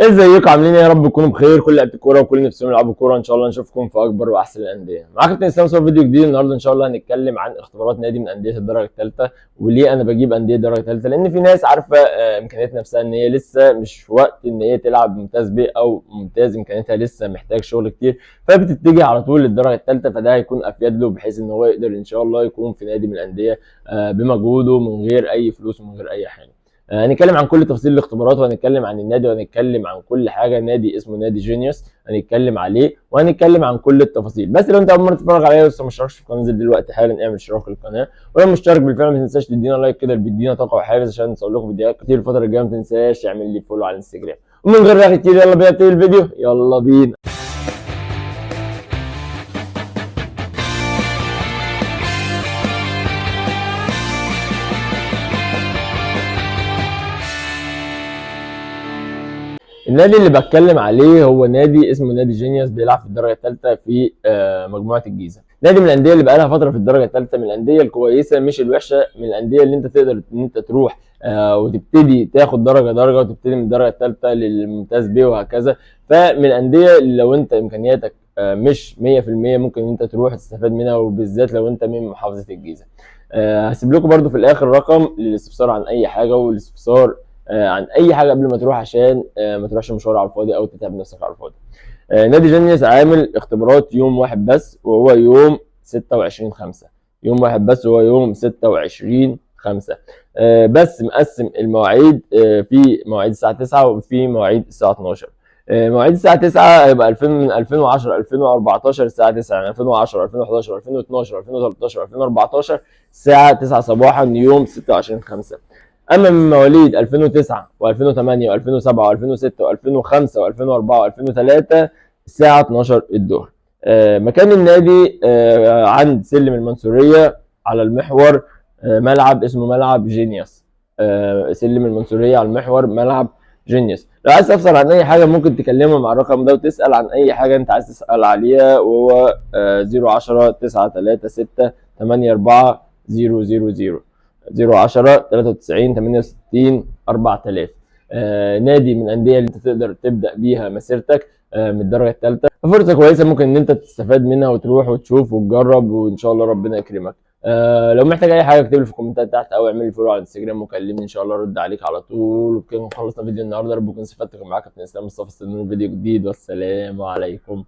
ازيكم عاملين ايه؟ يا رب تكونوا بخير. كل لعيبه الكوره وكل نفسهم يلعبوا كوره ان شاء الله نشوفكم في اكبر واحسن الانديه. معاكم كابتن اسلام صور فيديو جديد. النهارده ان شاء الله هنتكلم عن اختبارات نادي من انديه الدرجه الثالثه، وليه انا بجيب انديه درجه ثالثه. لان في ناس عارفه امكانيات نفسها ان هي لسه مش وقت ان هي تلعب ممتاز ب او ممتاز، امكانياتها لسه محتاج شغل كتير، فبتتجه على طول للدرجه الثالثه. فده هيكون افيد له بحيث ان هو يقدر ان شاء الله يكون في نادي من الانديه بمجهوده من غير اي فلوس ومن غير اي حاجه. هنتكلم عن كل تفاصيل الاختبارات، وهنتكلم عن النادي، وهنتكلم عن كل حاجه. نادي اسمه نادي جينيوس هنتكلم عليه، وهنتكلم عن كل التفاصيل. بس لو انت اول مره تتفرج عليا ولسه ما اشتركتش في القناه، انزل دلوقتي حالا اعمل اشتراك في القناه، ولو مشترك بالفعل ما تنساش تدينا لايك كده، بيدينا طاقه وحافز عشان نصور لكم فيديوهات كتير الفتره الجايه. ما تنساش تعمل لي فولو على الانستجرام. ومن غير رغي كتير يلا بينا نبتدي الفيديو. يلا بينا. النادي اللي بتكلم عليه هو نادي اسمه نادي جينيوس، بيلعب في الدرجه الثالثه في مجموعه الجيزه. نادي من الانديه اللي بقالها فتره في الدرجه الثالثه، من الانديه الكويسه مش الوحشه، من الانديه اللي انت تقدر ان انت تروح وتبتدي تاخد درجه درجه، وتبتدي من الدرجه الثالثه للممتاز ب وهكذا. فمن الانديه اللي لو انت امكانياتك مش 100% ممكن انت تروح تستفاد منها، وبالذات لو انت من محافظه الجيزه. هسيب لكم برده في الاخر رقم للاستفسار عن اي حاجه، والاستفسار عن اي حاجه قبل ما تروح، عشان ما تروحش مشوار على الفاضي او تتعب نفسك على الفاضي. نادي جينيوس عامل اختبارات يوم واحد بس، وهو يوم 26/5. يوم واحد بس وهو يوم 26/5. بس مقسم المواعيد في مواعيد الساعه 9 وفي مواعيد الساعه 12. مواعيد الساعه 9 هيبقى 2000 من 2010 2014 الساعه 9، يعني 2010 2011 2012 2013 2014 الساعه 9 صباحا يوم 26/5. اما من مواليد 2009 و2008 و2007 و2006 و2005 و2004 و2003 الساعه 12 الظهر. مكان النادي عند سلم المنصوريه على المحور، ملعب اسمه ملعب جينيوس. سلم المنصوريه على المحور ملعب جينيوس. لو عايز تسال عن اي حاجه ممكن تكلمهم على الرقم ده وتسال عن اي حاجه انت عايز تسال عليها، وهو 010 936 84 000 010 93 68 4000. نادي من الانديه اللي انت تقدر تبدا بيها مسيرتك من الدرجه الثالثه، ففرصه كويسه ممكن ان انت تستفاد منها وتروح وتشوف وتجرب، وان شاء الله ربنا يكرمك. لو محتاج اي حاجه اكتب لي في الكومنتات تحت، او اعمل لي فولو على الانستجرام وكلمني ان شاء الله ارد عليك على طول. وبكده خلصنا فيديو النهارده. رب يكون استفدتكم. معاك كابتن اسلام مصطفى، استنوني فيديو جديد، والسلام عليكم.